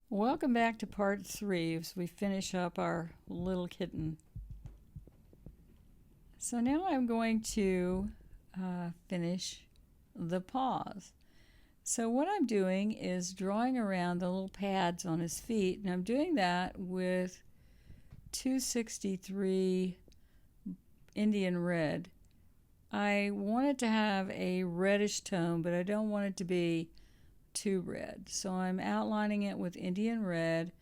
Welcome back to part 3 as we finish up our little kitten. So now I'm going to finish the paws. So what I'm doing is drawing around the little pads on his feet, and I'm doing that with 263 Indian red. I want it to have a reddish tone, but I don't want it to be too red. So I'm outlining it with Indian red,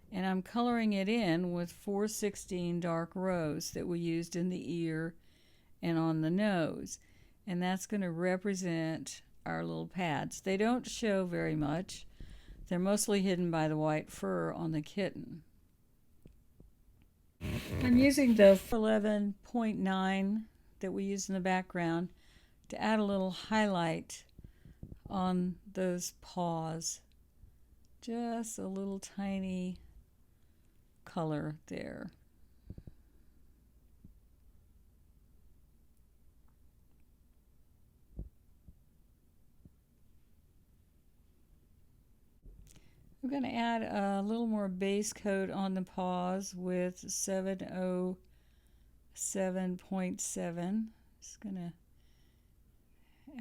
and I'm coloring it in with 416 dark rose that we used in the ear and on the nose. And that's going to represent our little pads. They don't show very much. They're mostly hidden by the white fur on the kitten. I'm using the 11.9 that we use in the background to add a little highlight on those paws. Just a little tiny color there. I'm going to add a little more base coat on the paws with 707.7. Just going to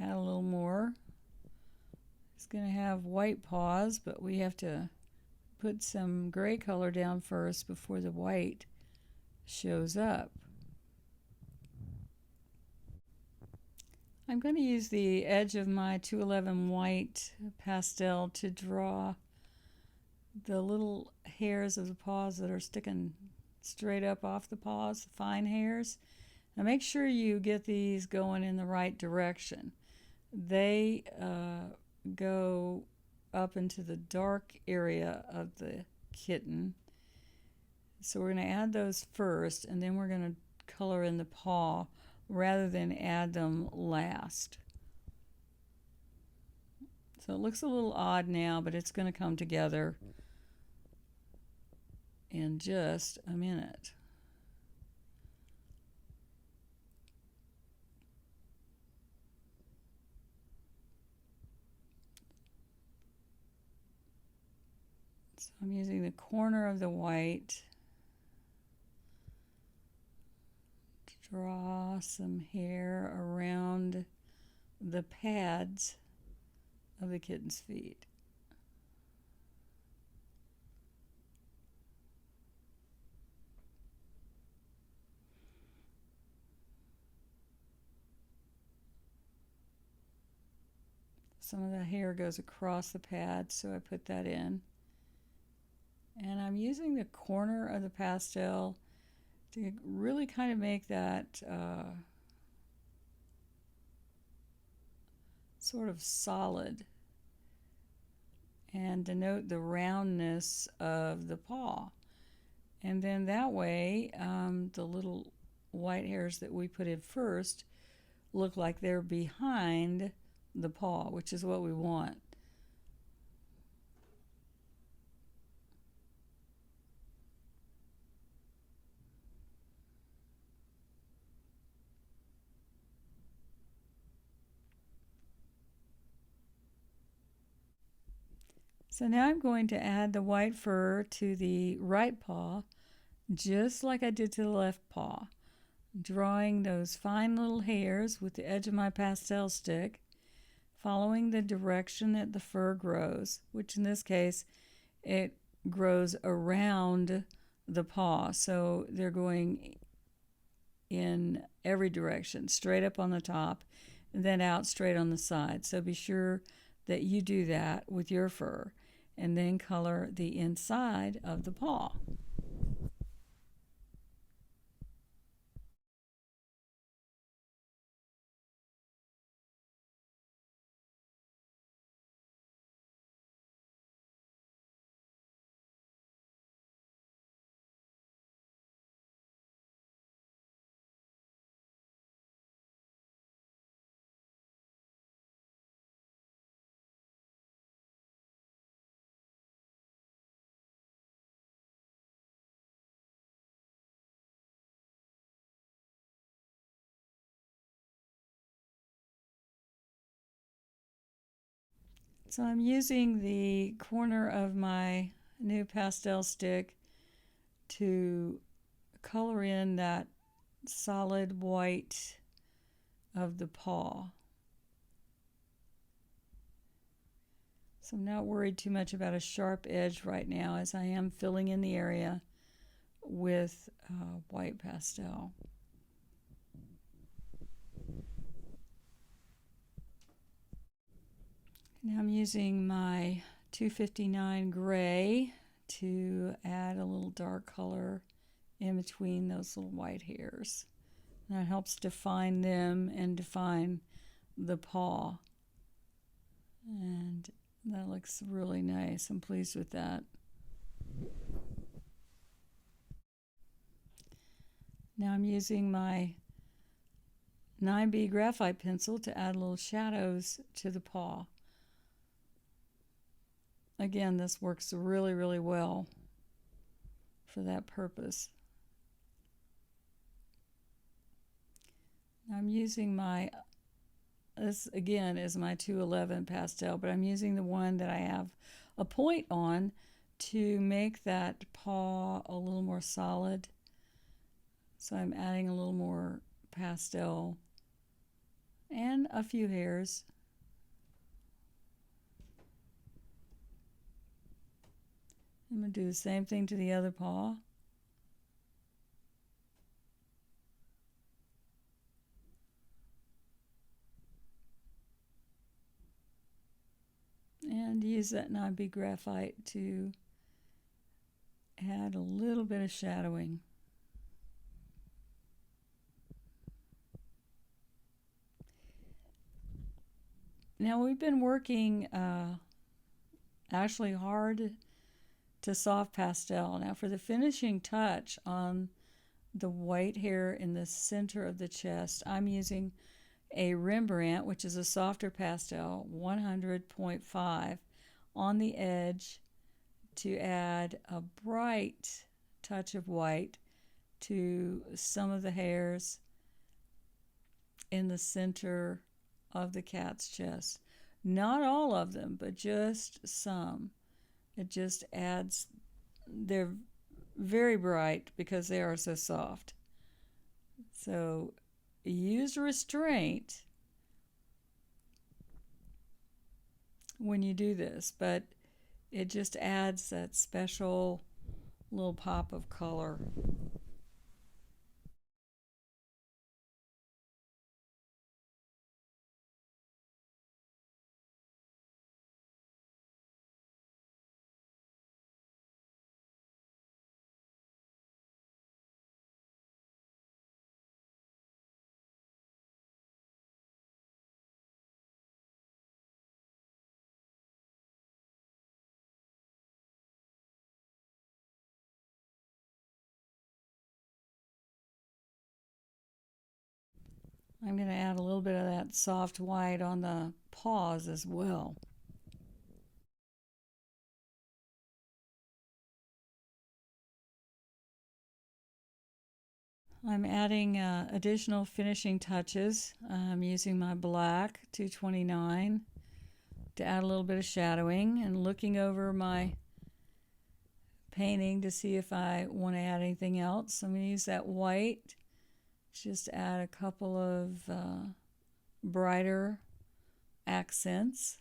add a little more. It's going to have white paws, but we have to put some gray color down first before the white shows up. I'm going to use the edge of my 211 white pastel to draw the little hairs of the paws that are sticking straight up off the paws, the fine hairs. Now make sure you get these going in the right direction. They go up into the dark area of the kitten. So we're going to add those first, and then we're going to color in the paw rather than add them last. So it looks a little odd now, but it's going to come together in just a minute. So I'm using the corner of the white to draw some hair around the pads of the kitten's feet. Some of the hair goes across the pad, so I put that in. And I'm using the corner of the pastel to really kind of make that sort of solid and denote the roundness of the paw. And then that way, the little white hairs that we put in first look like they're behind the paw, which is what we want. So now I'm going to add the white fur to the right paw, just like I did to the left paw, drawing those fine little hairs with the edge of my pastel stick, following the direction that the fur grows, which in this case, it grows around the paw. So they're going in every direction, straight up on the top, and then out straight on the side. So be sure that you do that with your fur, and then color the inside of the paw. So I'm using the corner of my new pastel stick to color in that solid white of the paw. So I'm not worried too much about a sharp edge right now, as I am filling in the area with white pastel. Now I'm using my 259 gray to add a little dark color in between those little white hairs. That helps define them and define the paw. And that looks really nice. I'm pleased with that. Now I'm using my 9B graphite pencil to add little shadows to the paw. Again, this works really, really well for that purpose. I'm using my, this again is my 211 pastel, but I'm using the one that I have a point on to make that paw a little more solid. So I'm adding a little more pastel and a few hairs. I'm going to do the same thing to the other paw. And use that 9B graphite to add a little bit of shadowing. Now we've been working actually hard to soft pastel. Now for the finishing touch on the white hair in the center of the chest, I'm using a Rembrandt, which is a softer pastel, 100.5 on the edge to add a bright touch of white to some of the hairs in the center of the cat's chest. Not all of them, but just some. It just adds, they're very bright because they are so soft. So use restraint when you do this, but it just adds that special little pop of color. I'm going to add a little bit of that soft white on the paws as well. I'm adding additional finishing touches. I'm using my black 229 to add a little bit of shadowing and looking over my painting to see if I want to add anything else. I'm going to use that white, just add a couple of brighter accents.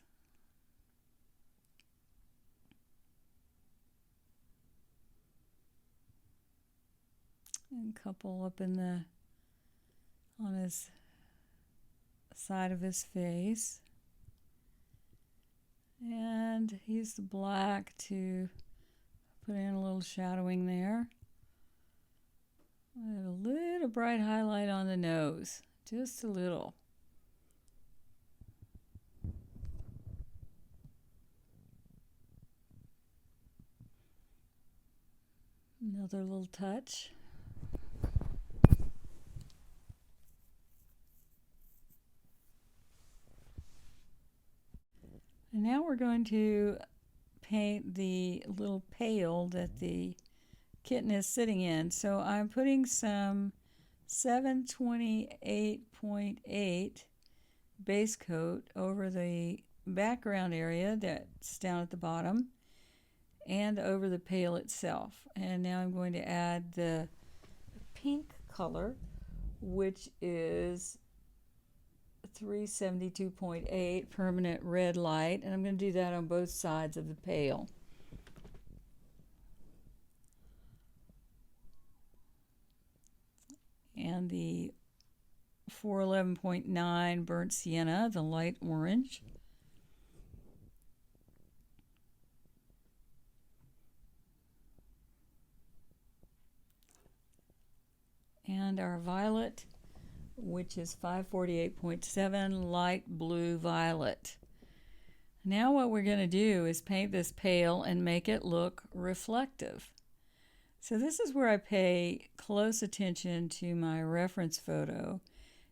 And a couple up in the, on his side of his face. And use the black to put in a little shadowing there. Add a little bright highlight on the nose, just a little. Another little touch. And now we're going to paint the little pail that the kitten is sitting in. So I'm putting some 728.8 base coat over the background area that's down at the bottom. and over the pail itself. And now I'm going to add the pink color, which is 372.8 permanent red light, and I'm going to do that on both sides of the pail. And the 411.9 burnt sienna, the light orange. And our violet, which is 548.7 light blue violet. Now what we're going to do is paint this pail and make it look reflective. So this is where I pay close attention to my reference photo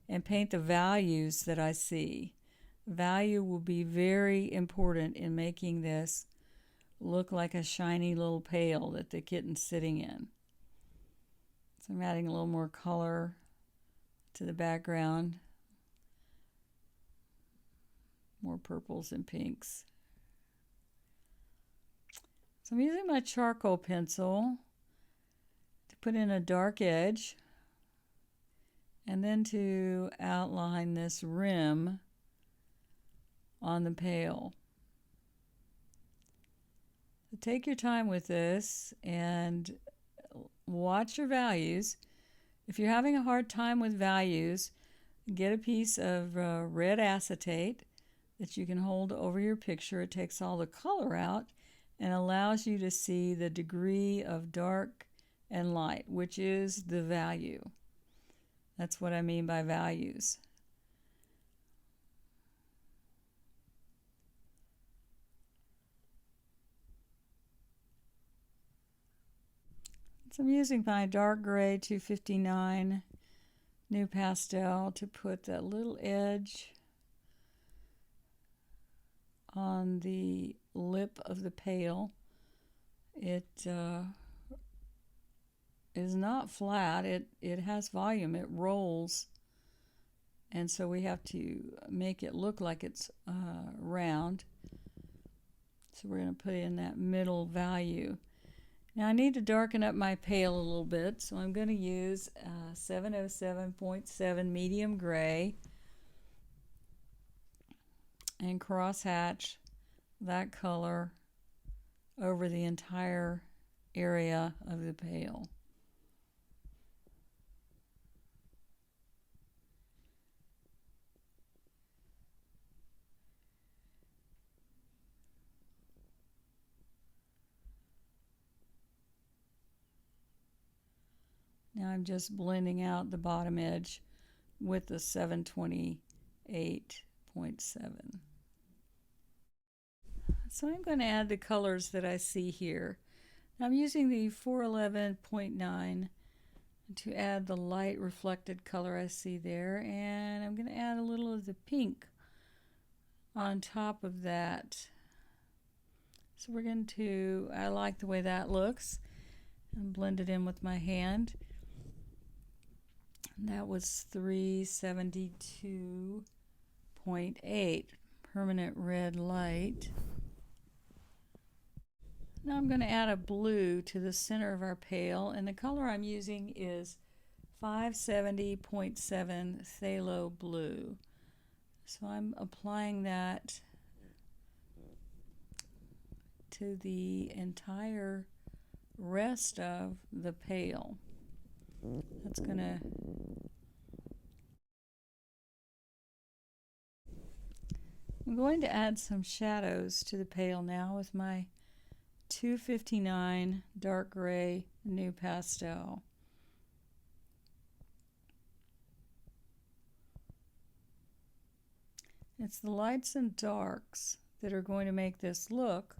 and paint the values that I see. Value will be very important in making this look like a shiny little pail that the kitten's sitting in. So I'm adding a little more color to the background, more purples and pinks. So I'm using my charcoal pencil to put in a dark edge and then to outline this rim on the pail. So take your time with this and watch your values. If you're having a hard time with values, get a piece of red acetate that you can hold over your picture. It takes all the color out and allows you to see the degree of dark and light, which is the value. That's what I mean by values. So I'm using my dark gray 259 new pastel to put that little edge on the lip of the pail. It is not flat, it has volume, it rolls, and so we have to make it look like it's round. So we're going to put in that middle value. Now I need to darken up my pail a little bit, so I'm going to use 707.7 medium gray and crosshatch that color over the entire area of the pail. Now I'm just blending out the bottom edge with the 728.7. So I'm going to add the colors that I see here. I'm using the 411.9 to add the light reflected color I see there, and I'm going to add a little of the pink on top of that. So we're going to, I like the way that looks, and blend it in with my hand. And that was 372.8 permanent red light. Now I'm going to add a blue to the center of our pail, and the color I'm using is 570.7 phthalo blue. So I'm applying that to the entire rest of the pail. That's going to I'm going to add some shadows to the pail now with my 259 dark gray new pastel. It's the lights and darks that are going to make this look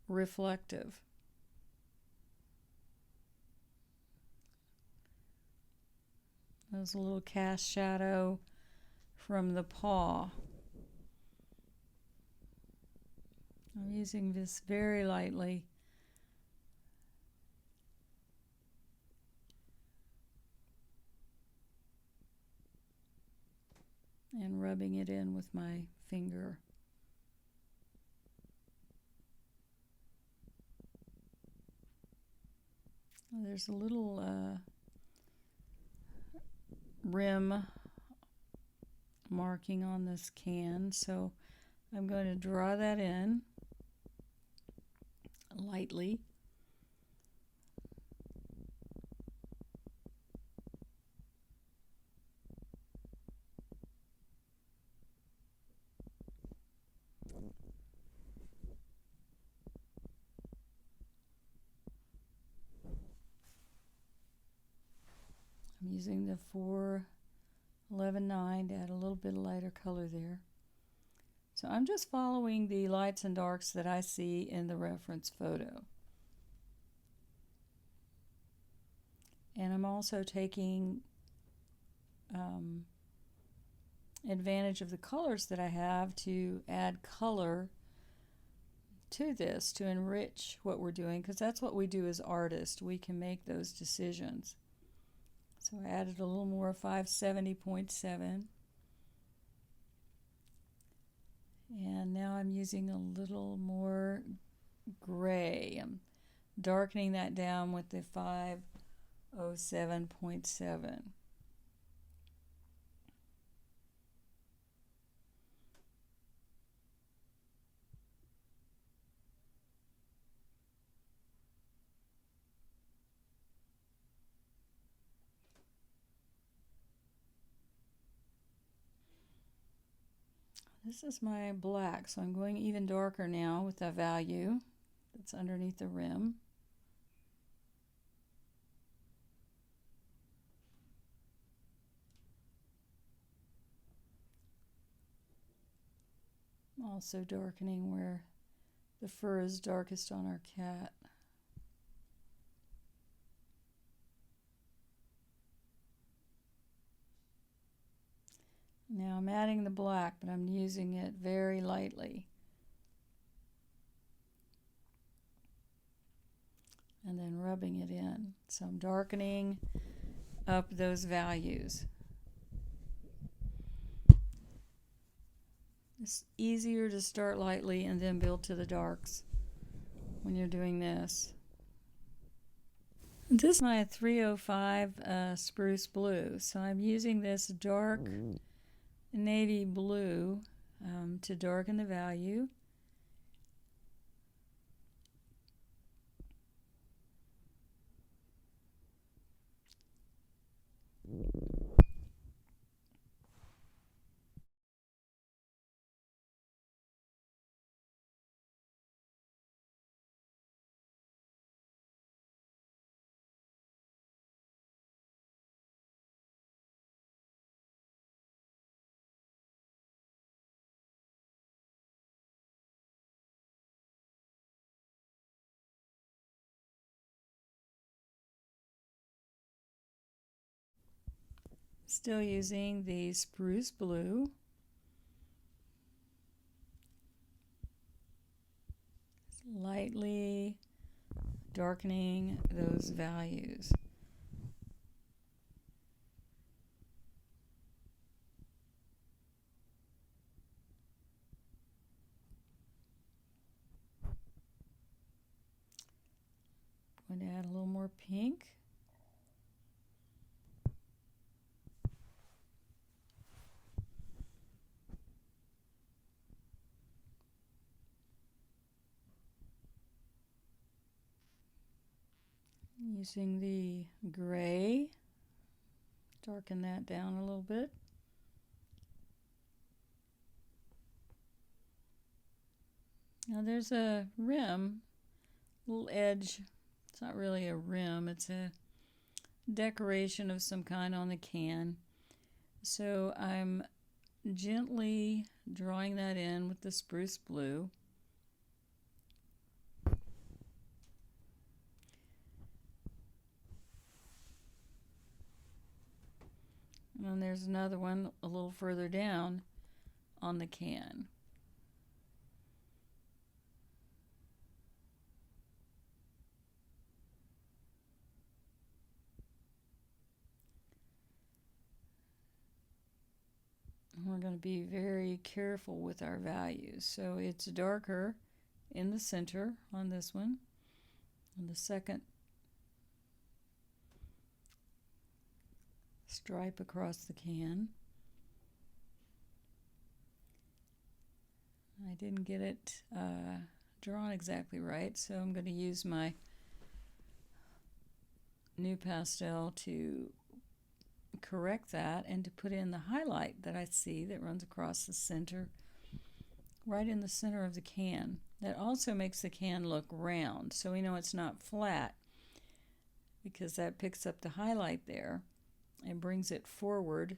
reflective. There's a little cast shadow from the paw. I'm using this very lightly. And rubbing it in with my finger. there's a little rim marking on this can, so I'm going to draw that in lightly. I'm using the 411.9 to add a little bit of lighter color there. So I'm just following the lights and darks that I see in the reference photo. And I'm also taking advantage of the colors that I have to add color to this, to enrich what we're doing, because that's what we do as artists. We can make those decisions. So I added a little more 570.7. And now I'm using a little more gray. I'm darkening that down with the 507.7. This is my black, so I'm going even darker now with the value that's underneath the rim. I'm also darkening where the fur is darkest on our cat. Now I'm adding the black, but I'm using it very lightly. And then rubbing it in. So I'm darkening up those values. It's easier to start lightly and then build to the darks when you're doing this. This is my 305 spruce blue, so I'm using this dark navy blue to darken the value. Still using the spruce blue. Lightly darkening those values. I'm going to add a little more pink. Using the gray, darken that down a little bit. Now there's a rim, little edge. It's not really a rim, it's a decoration of some kind on the can. So I'm gently drawing that in with the spruce blue. And then there's another one a little further down on the can. We're going to be very careful with our values. So it's darker in the center on this one. On the second stripe across the can. I didn't get it drawn exactly right, so I'm going to use my new pastel to correct that and to put in the highlight that I see that runs across the center, right in the center of the can. That also makes the can look round, so we know it's not flat, because that picks up the highlight there and brings it forward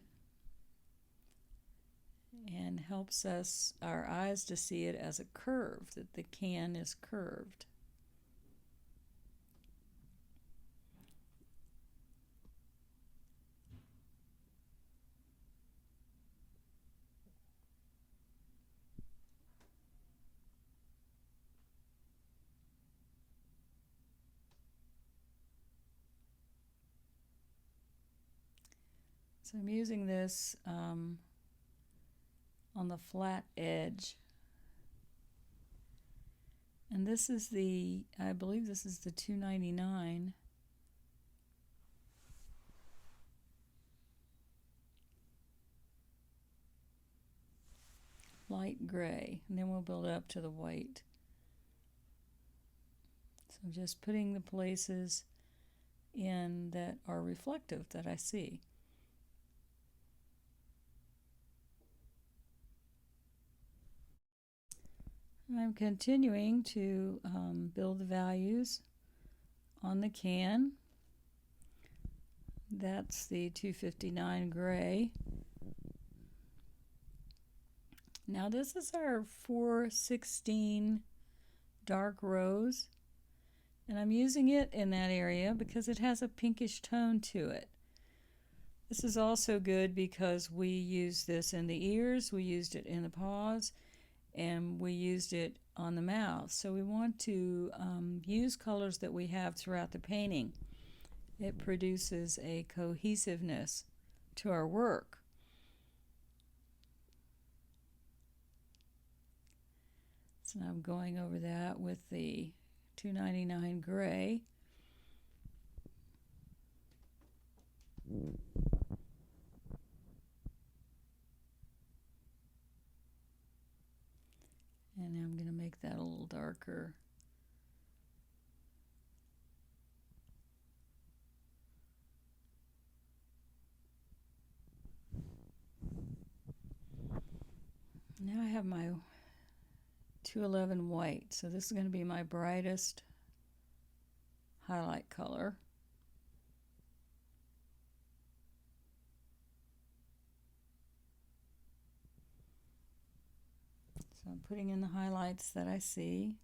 and helps us, our eyes, to see it as a curve, that the can is curved. So I'm using this on the flat edge. And this is the, I believe this is the $2.99. Light gray, and then we'll build up to the white. So I'm just putting the places in that are reflective that I see. I'm continuing to build the values on the can. That's the 259 gray. Now this is our 416 dark rose, and I'm using it in that area because it has a pinkish tone to it. This is also good because we use this in the ears, we used it in the paws, and we used it on the mouth. So we want to use colors that we have throughout the painting. It produces a cohesiveness to our work. So now I'm going over that with the 299 gray. And now I'm going to make that a little darker. Now I have my 211 white, so this is going to be my brightest highlight color. So I'm putting in the highlights that I see.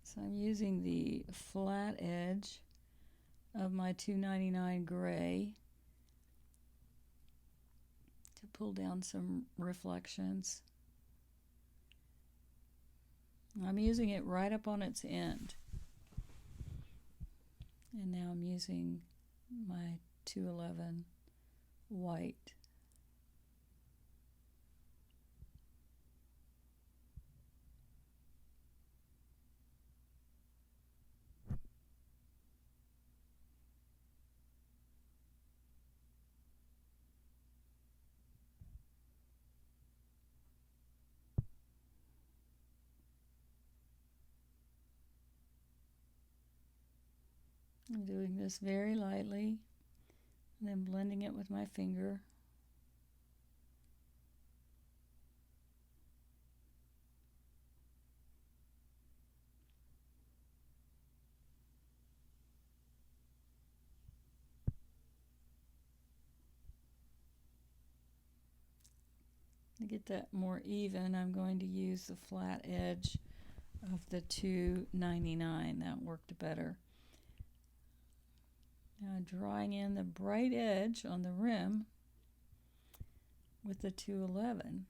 So I'm using the flat edge of my 299 gray to pull down some reflections. I'm using it right up on its end. And now I'm using my 211 white. I'm doing this very lightly and then blending it with my finger. To get that more even, I'm going to use the flat edge of the 299. That worked better. Now drawing in the bright edge on the rim with the 211.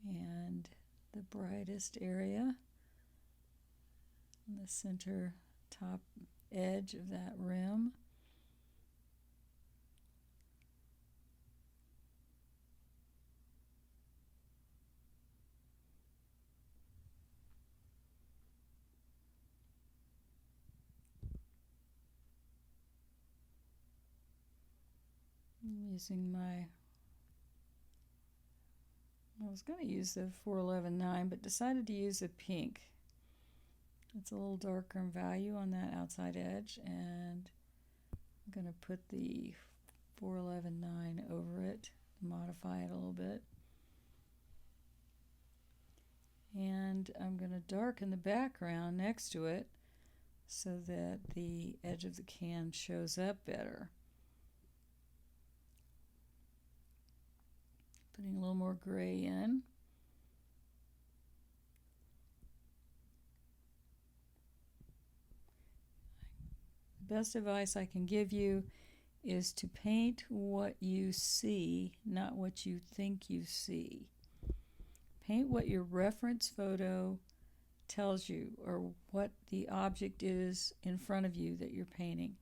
And the brightest area on the center top edge of that rim. I'm using I was going to use the 411.9, but decided to use the pink. It's a little darker in value on that outside edge, and I'm going to put the 411.9 over it, modify it a little bit. And I'm going to darken the background next to it so that the edge of the can shows up better. Putting a little more gray in. The best advice I can give you is to paint what you see, not what you think you see. Paint what your reference photo tells you, or what the object is in front of you that you're painting.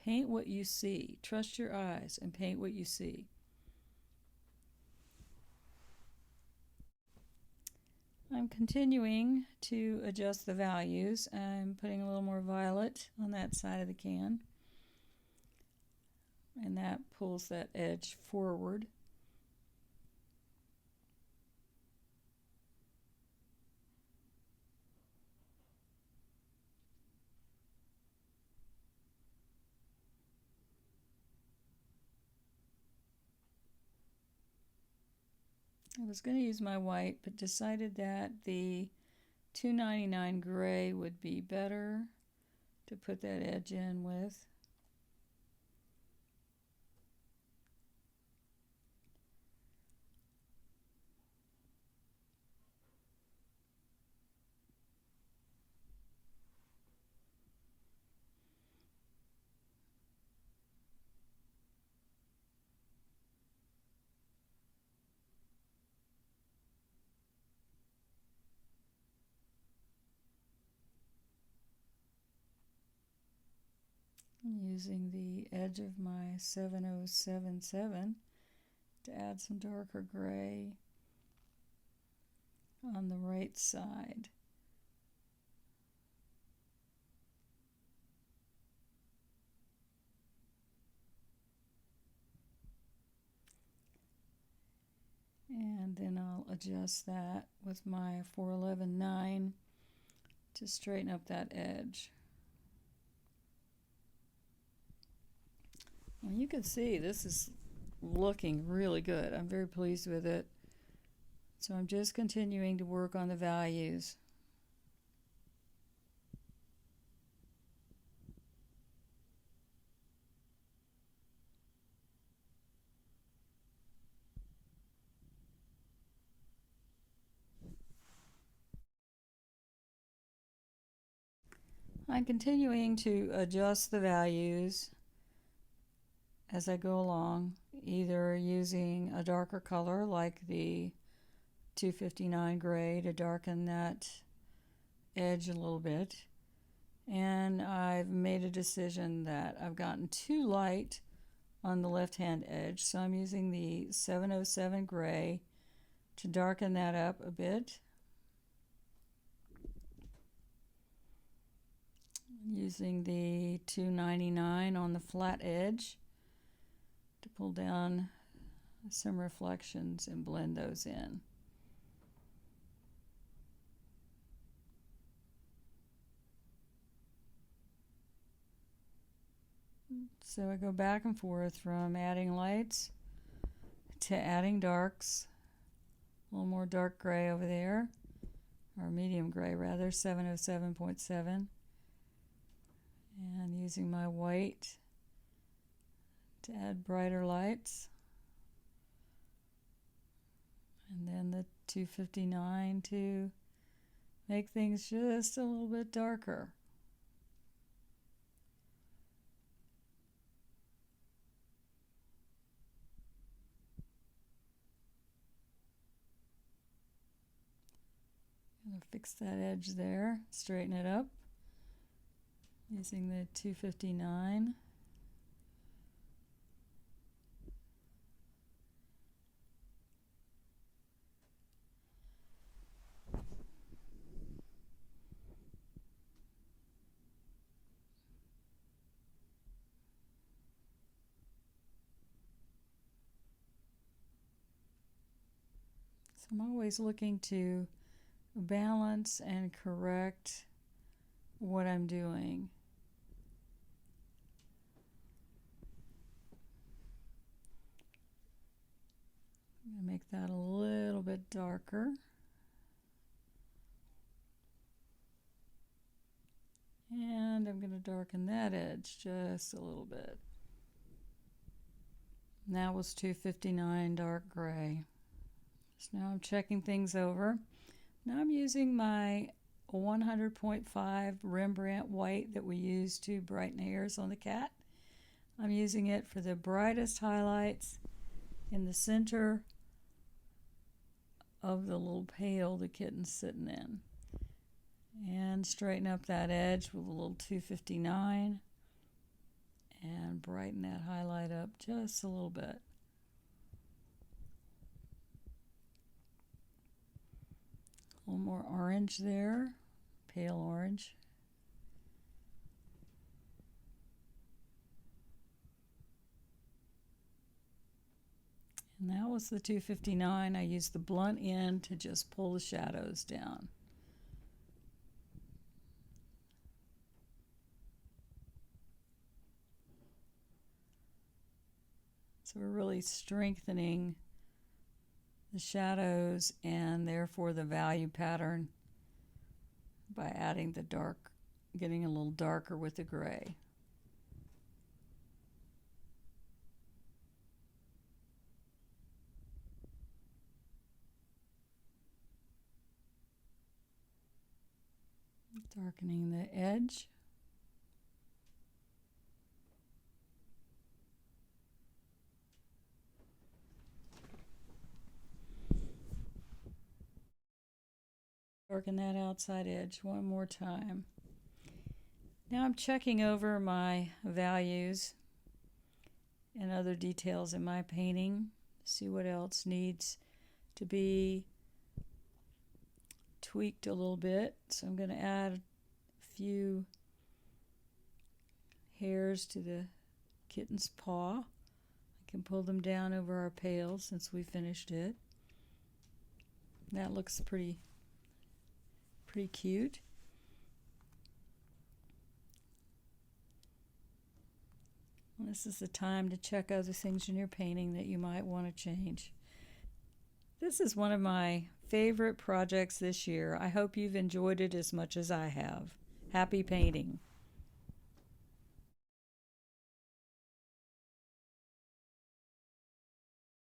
Paint what you see. Trust your eyes and paint what you see. I'm continuing to adjust the values. I'm putting a little more violet on that side of the can, and that pulls that edge forward. I was going to use my white, but decided that the 299 gray would be better to put that edge in with. I'm using the edge of my 7077 to add some darker gray on the right side. And then I'll adjust that with my 411.9 to straighten up that edge. Well, you can see this is looking really good. I'm very pleased with it. So I'm just continuing to work on the values. I'm continuing to adjust the values as I go along, either using a darker color like the 259 gray to darken that edge a little bit. And I've made a decision that I've gotten too light on the left hand edge, so I'm using the 707 gray to darken that up a bit. Using the 299 on the flat edge to pull down some reflections and blend those in. So I go back and forth from adding lights to adding darks. A little more dark gray over there, or medium gray rather, 707.7. And using my white to add brighter lights. And then the 259 to make things just a little bit darker. I'm going to fix that edge there, straighten it up. using the 259. So I'm always looking to balance and correct what I'm doing. I'm going to make that a little bit darker. And I'm going to darken that edge just a little bit. And that was 259 dark gray. So now I'm checking things over. Now I'm using my 100.5 Rembrandt white that we use to brighten hairs on the cat. I'm using it for the brightest highlights in the center of the little pail the kitten's sitting in. And straighten up that edge with a little 259 and brighten that highlight up just a little bit. A little more orange there, pale orange. And that was the 259. I used the blunt end to just pull the shadows down. So we're really strengthening the shadows and therefore the value pattern by adding the dark, getting a little darker with the gray. Darkening the edge. Darken that outside edge one more time. Now I'm checking over my values and other details in my painting, see what else needs to be tweaked a little bit. So I'm going to add a few hairs to the kitten's paw. I can pull them down over our pail since we finished it. That looks pretty cute. Well, this is the time to check other things in your painting that you might want to change. This is one of my favorite projects this year. I hope you've enjoyed it as much as I have. Happy painting.